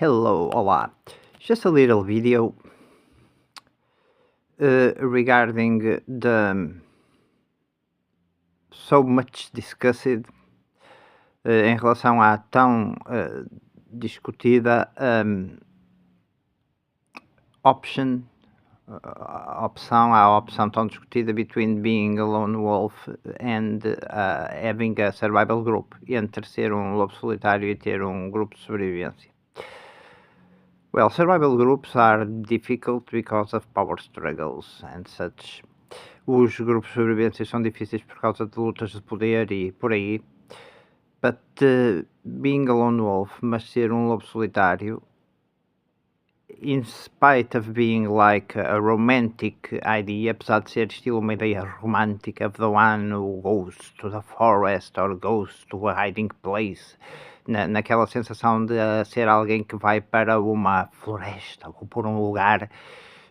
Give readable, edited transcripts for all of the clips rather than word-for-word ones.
Hello, olá. Just a little video regarding the so much discussed em relação à tão discutida option, a opção tão discutida between being a lone wolf and having a survival group, entre ser um lobo solitário e ter um grupo de sobrevivência. Well, survival groups are difficult because of power struggles and such. Os grupos de sobrevivência são difíceis por causa de lutas de poder e por aí. But being a lone wolf, mas ser um lobo solitário, in spite of being like a romantic idea, apesar de ser estilo uma ideia romântica of the one who goes to the forest or goes to a hiding place, naquela sensação de ser alguém que vai para uma floresta ou por um lugar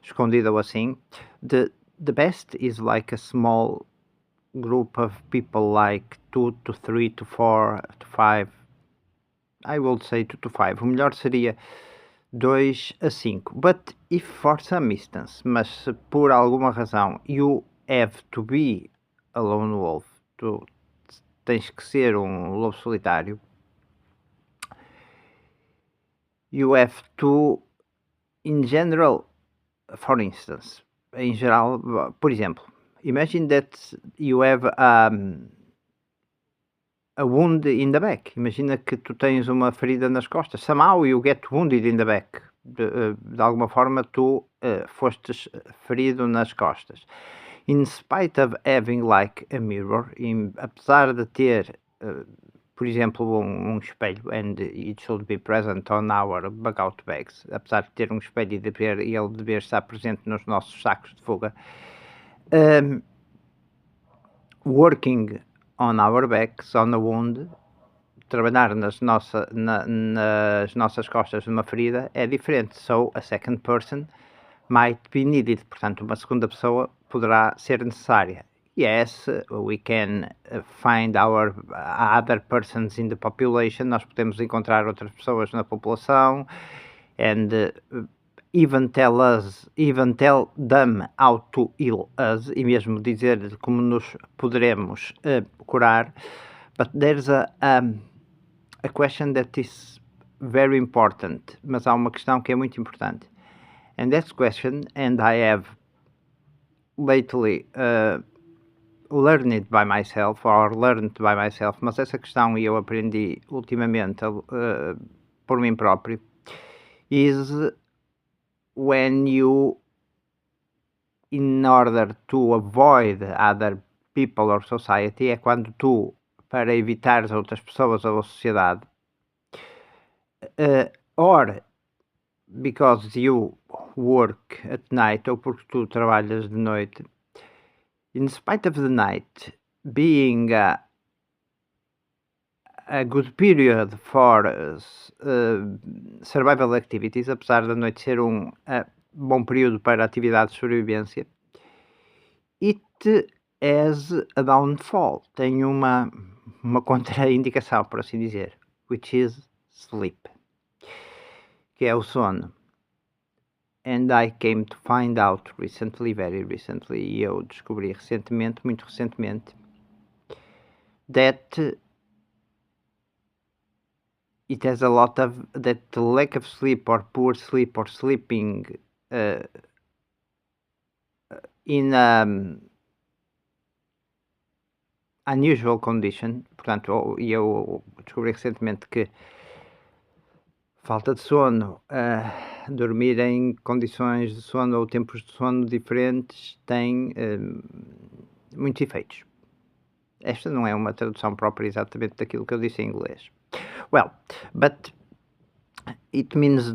escondido ou assim, the best is like a small group of people, like 2 to 3 to 4 to 5. I would say 2 to 5. O melhor seria 2 a 5. But if for some instance, mas se por alguma razão you have to be a lone wolf, tu tens que ser um lobo solitário, you have to, in general, for instance, em geral, por exemplo, imagine that you have a wound in the back. Imagina que tu tens uma ferida nas costas. Somehow you get wounded in the back. De alguma forma tu fostes ferido nas costas. In spite of having like a mirror, apesar de ter, por exemplo, um espelho, and it should be present on our bug-out bags, apesar de ter um espelho e ele dever estar presente nos nossos sacos de fuga, working on our backs, on a wound, trabalhar nas nossas costas numa ferida é diferente. So, a second person might be needed. Portanto, uma segunda pessoa poderá ser necessária. Yes, we can find our other persons in the population. Nós podemos encontrar outras pessoas na população and even tell them how to heal us, e mesmo dizer como nos poderemos curar. But there's a question that is very important, mas há uma questão que é muito importante. And that question, and I have lately learned by myself, mas essa questão eu aprendi ultimamente por mim próprio, is when you, in order to avoid other people or society, é quando tu, para evitar as outras pessoas ou a sociedade, or because you work at night, ou porque tu trabalhas de noite, in spite of the night being a good period for survival activities, apesar da noite ser um bom período para atividades de sobrevivência, it has a downfall, tem uma contraindicação, por assim dizer, which is sleep, que é o sono. And I came to find out recently, very recently, e eu descobri recentemente, muito recentemente, that it has a lot of, that the lack of sleep or poor sleep or sleeping in unusual condition, portanto, eu descobri recentemente que falta de sono, dormir em condições de sono ou tempos de sono diferentes tem muitos efeitos. Esta não é uma tradução própria exatamente daquilo que eu disse em inglês. Well, but it means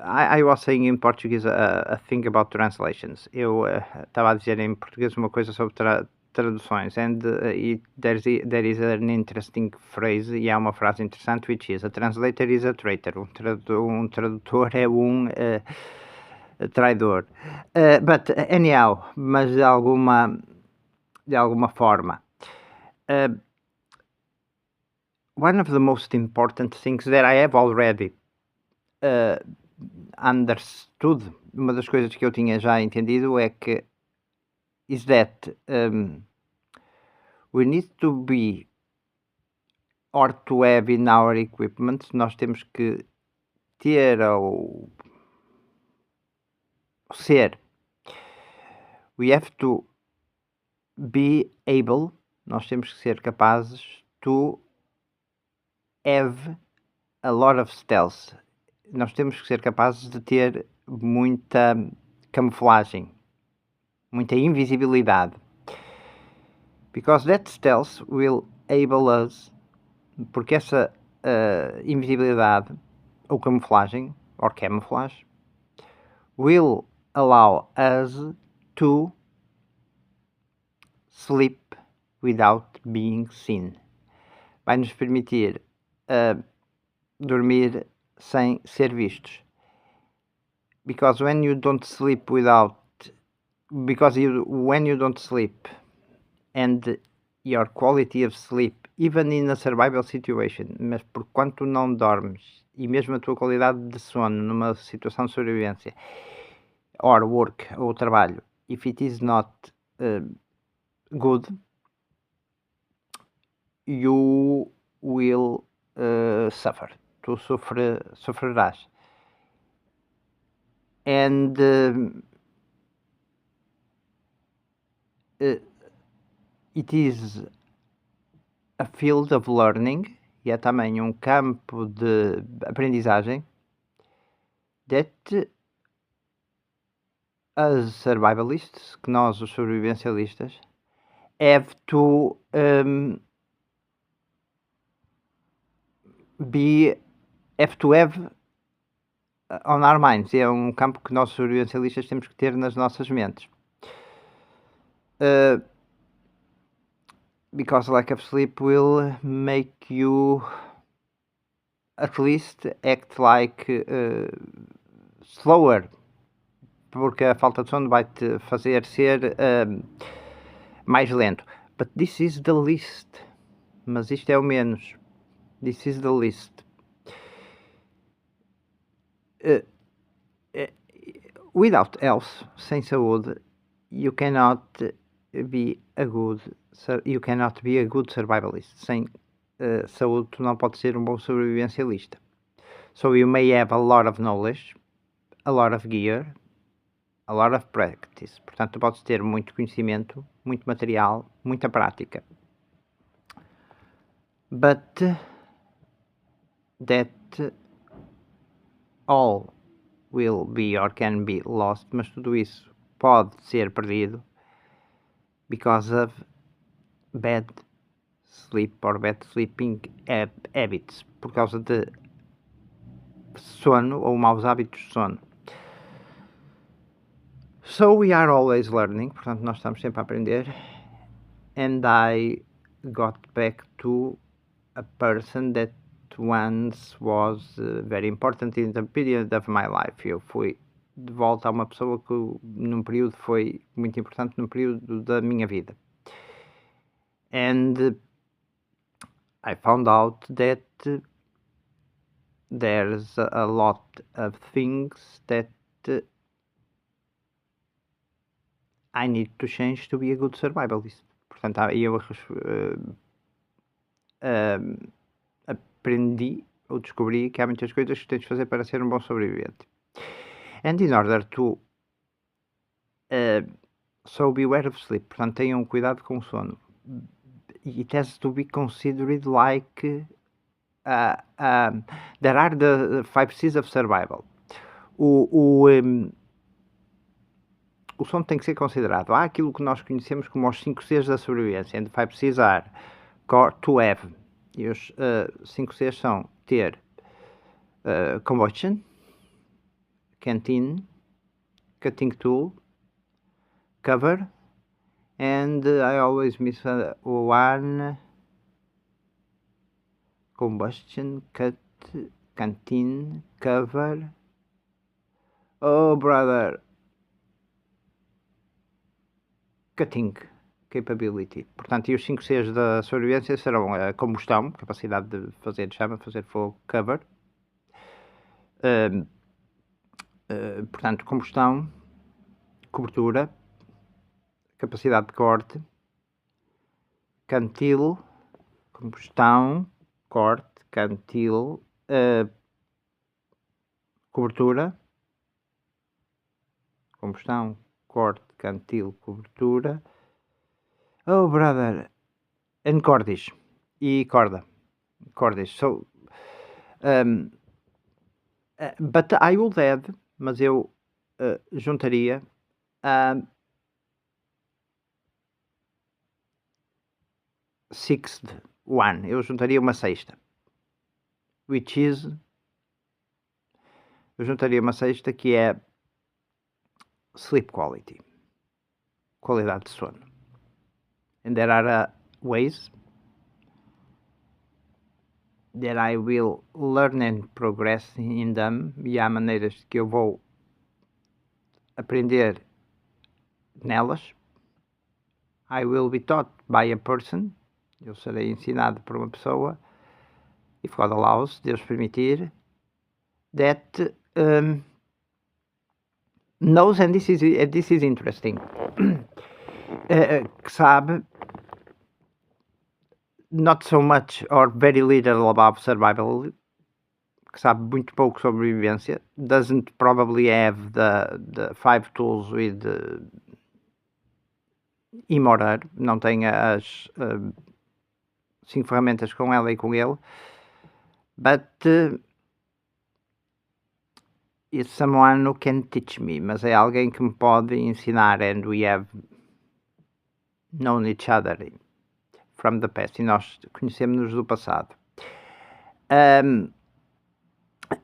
I was saying in Portuguese a thing about translations. Eu estava a dizer em português uma coisa sobre traduções, and there is an interesting phrase, e há uma frase interessante, which is: a translator is a traitor. Um tradutor é um traidor. But anyhow, mas de alguma forma, one of the most important things that I have already understood, uma das coisas que eu tinha já entendido é que is that we need to be or to have in our equipment, nós temos que ter ou ser, we have to be able, nós temos que ser capazes to have a lot of stealth. Nós temos que ser capazes de ter muita camuflagem, muita invisibilidade. Because that stealth will enable us, porque essa invisibilidade ou camuflagem, or camouflage, will allow us to sleep without being seen. Vai nos permitir dormir sem ser vistos. Because when you don't sleep when you don't sleep and your quality of sleep, even in a survival situation, mas por quanto não dormes e mesmo a tua qualidade de sono numa situação de sobrevivência, or work, ou trabalho, if it is not good, you will suffer. Tu sofrerás. And it is a field of learning, e é também um campo de aprendizagem, that as survivalists, que nós os sobrevivencialistas, have to have on our minds. É um campo que nós sobrevivencialistas temos que ter nas nossas mentes. Because lack of sleep will make you at least act like slower, porque a falta de sono vai te fazer ser mais lento. But this is the least. Mas isto é o menos. This is the least. Without health, sem saúde, you cannot be a good survivalist. Sem saúde, tu não podes ser um bom sobrevivencialista. So you may have a lot of knowledge, a lot of gear, a lot of practice. Portanto, tu podes ter muito conhecimento, muito material, muita prática. But that all will be or can be lost, mas tudo isso pode ser perdido because of bad sleep or bad sleeping habits, por causa de sono ou maus hábitos de sono. So we are always learning, portanto nós estamos sempre a aprender. And I got back to a person that once was very important in the period of my life. Eu fui de volta a uma pessoa que num período foi muito importante num período da minha vida. And I found out that there's a lot of things that I need to change to be a good survivalist. Portanto, eu aprendi ou descobri que há muitas coisas que tens de fazer para ser um bom sobrevivente. And in order to so beware of sleep. Portanto, tenham cuidado com o sono. It has to be considered like there are the 5 C's of survival. O sono tem que ser considerado. Há aquilo que nós conhecemos como os 5 C's da sobrevivência. And the 5 C's are core, to have. E os 5 C's são ter combustion, canteen, cutting tool, cover, and I always miss one: combustion, canteen, cover. Oh brother, cutting capability. Portanto, e os 5 C's da sobrevivência serão a combustão, capacidade de fazer chama, fazer fogo, cover, Portanto, combustão, cobertura, capacidade de corte, cantil, combustão, corte, cantil, cobertura, combustão, corte, cantil, cobertura. Oh, brother, and cordis. E corda. Cordis. So, but I would add, mas eu juntaria sixth one. Eu juntaria uma sexta. Which is... Eu juntaria uma sexta que é sleep quality. Qualidade de sono. And there are ways that I will learn and progress in them. E há maneiras que eu vou aprender nelas. I will be taught by a person. Eu serei ensinado por uma pessoa. If God allows, Deus permitir. That knows, and this is interesting. Que sabe not so much or very little about survival, que sabe muito pouco sobre sobrevivência, doesn't probably have the 5 tools with Imorar, não tem as 5 ferramentas com ela e com ele, but it's someone who can teach me, mas é alguém que me pode ensinar, and we have known each other from the past, e nós conhecemos-nos do passado.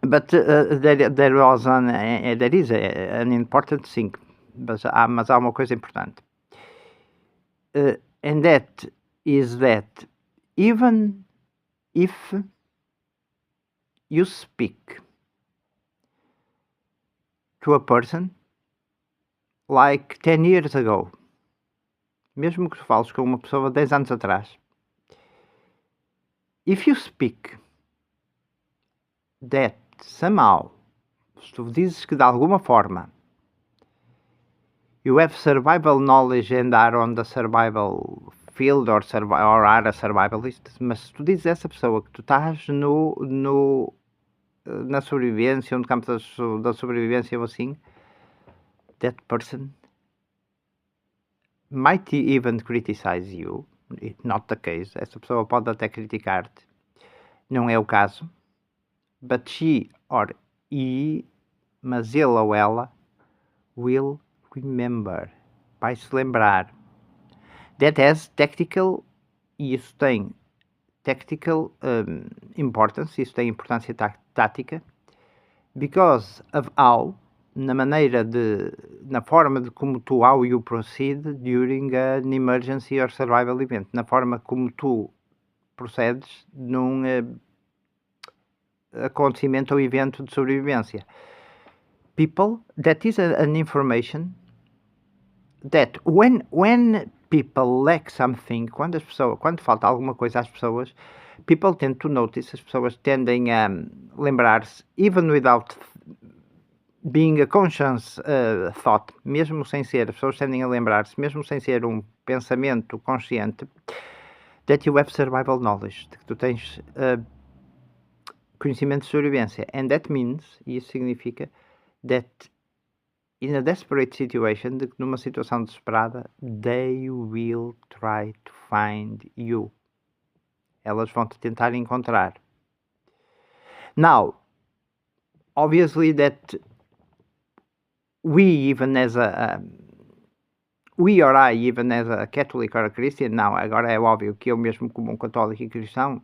But there was there is an important thing, mas há uma coisa importante. And that is that even if you speak to a person like 10 years ago, mesmo que fales com uma pessoa 10 anos atrás, if you speak that somehow, se tu dizes que de alguma forma you have survival knowledge and are on the survival field or are a survivalist, mas se tu dizes a essa pessoa que tu estás na sobrevivência, no campo da sobrevivência ou assim, that person might even criticize you. It's not the case. Essa pessoa pode até criticar-te. Não é o caso. But she or he, mas ele ou ela, will remember. Vai se lembrar. That has tactical, e isso tem tactical importance, isso tem importância tática, because of how, na forma de como tu, how you proceed during an emergency or survival event, na forma como tu procedes num acontecimento ou evento de sobrevivência. People, that is an information that when people lack something, quando falta alguma coisa às pessoas, people tend to notice, as pessoas tendem a lembrar-se, even without being a conscious thought, mesmo sem ser, as pessoas tendem a lembrar-se, mesmo sem ser um pensamento consciente, that you have survival knowledge, que tu tens conhecimento de sobrevivência. And that means, e isso significa, that in a desperate situation, de que numa situação desesperada, they will try to find you. Elas vão te tentar encontrar. Now, obviously that we, even as we or I, even as a Catholic or a Christian, não, agora é óbvio que eu mesmo como um católico e cristão,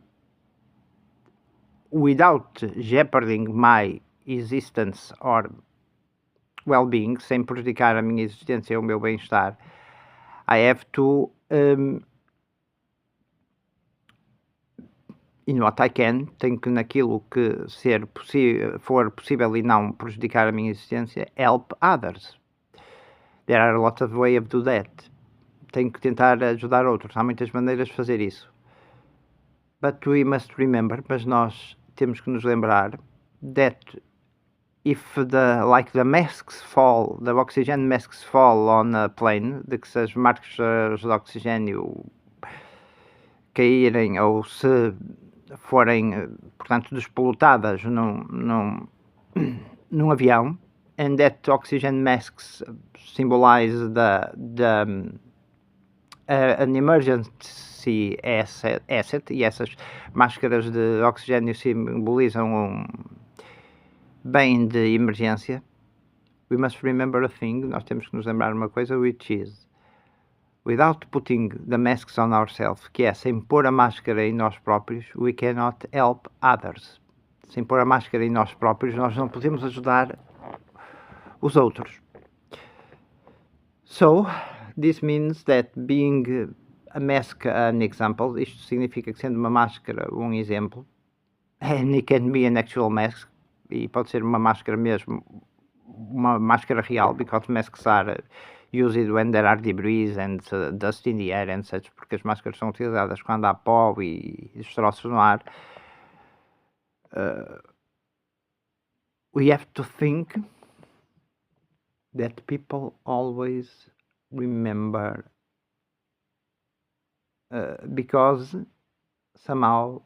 without jeoparding my existence or well-being, sem prejudicar a minha existência ou o meu bem-estar, I have to, in what I can, tenho que naquilo que for possível e não prejudicar a minha existência, help others. There are a lot of ways of do that. Tenho que tentar ajudar outros. Há muitas maneiras de fazer isso. But we must remember, mas nós temos que nos lembrar that if the masks fall, the oxygen masks fall on a plane, de que se as máscaras de oxigênio caírem ou se forem, portanto, despolutadas num avião, and that oxygen masks symbolize an emergency asset, e essas máscaras de oxigênio simbolizam bem de emergência. We must remember a thing, nós temos que nos lembrar uma coisa, which is, without putting the masks on ourselves, que é, sem pôr a máscara em nós próprios, we cannot help others. Sem pôr a máscara em nós próprios, nós não podemos ajudar os outros. So, this means that being a mask an example, isto significa que sendo uma máscara um exemplo, and it can be an actual mask, e pode ser uma máscara mesmo, uma máscara real, because masks are used when there are debris and dust in the air and such, porque as máscaras são utilizadas quando há pó e destroços no ar. We have to think that people always remember, because somehow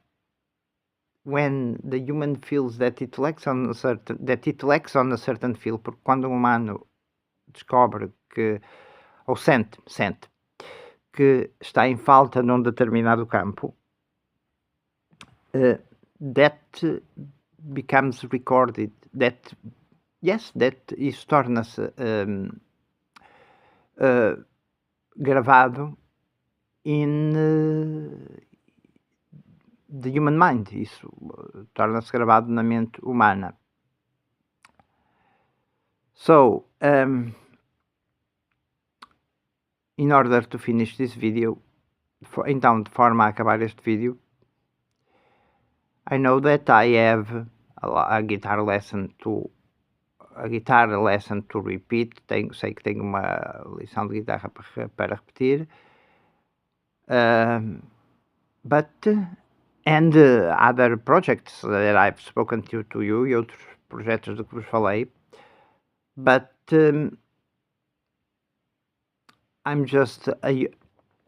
when the human feels that it lacks on a certain field, porque quando um humano descobre que, ou sente que está em falta num determinado campo, that becomes recorded, that isso torna-se gravado in the human mind, isso torna-se gravado na mente humana. So, in order to finish this video, então, de forma a acabar este vídeo, I know that I have a guitar lesson to repeat. Sei que tenho uma lição de guitarra para repetir, and other projects that I've spoken to you, e outros projetos de que vos falei, but I'm just a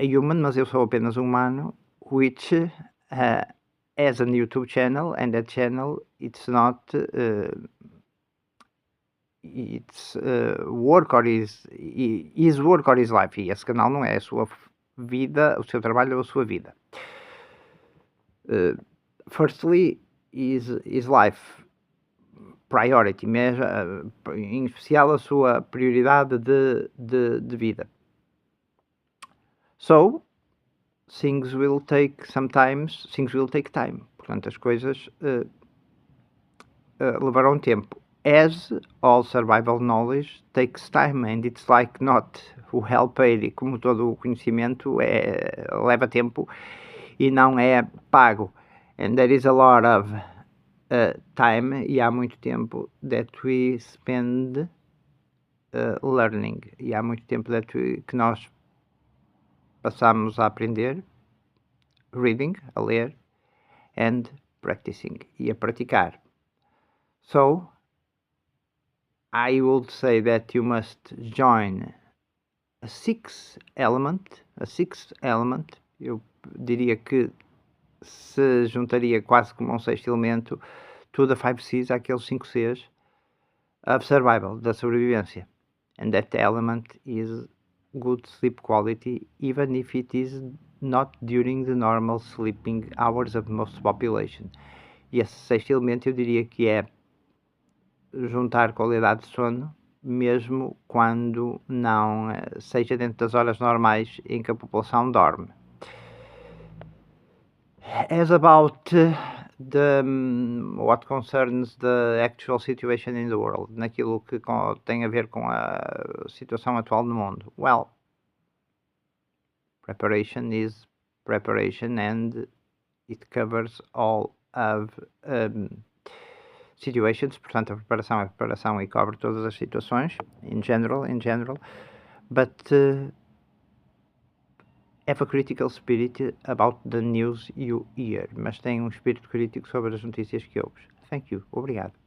human, mas eu sou apenas humano, which has a YouTube channel, and that channel, it's not it's work or his work or his life. E esse canal não é a sua vida, o seu trabalho ou a sua vida. Firstly, his life priority, em especial a sua prioridade de vida. So, things will take time. Portanto, as coisas levarão tempo. As all survival knowledge takes time, and it's like not o help-aid, como todo o conhecimento, leva tempo e não é pago. And there is a lot of time, e há muito tempo, that we spend learning. E há muito tempo que nós passamos a aprender, reading, a ler, and practicing, e a praticar. So, I would say that you must join a sixth element. Eu diria que se juntaria quase como um sexto elemento to the 5 C's, aqueles 5 C's of survival, da sobrevivência. And that element is good sleep quality, even if it is not during the normal sleeping hours of most population. E esse sexto elemento eu diria que é juntar qualidade de sono, mesmo quando não seja dentro das horas normais em que a população dorme. As about what concerns the actual situation in the world, naquilo que tem a ver com a situação atual no mundo. Well, preparation is preparation, and it covers all of situations. Portanto, a preparação e cobre todas as situações, in general, but have a critical spirit about the news you hear, mas tem um espírito crítico sobre as notícias que ouves. Thank you. Obrigado.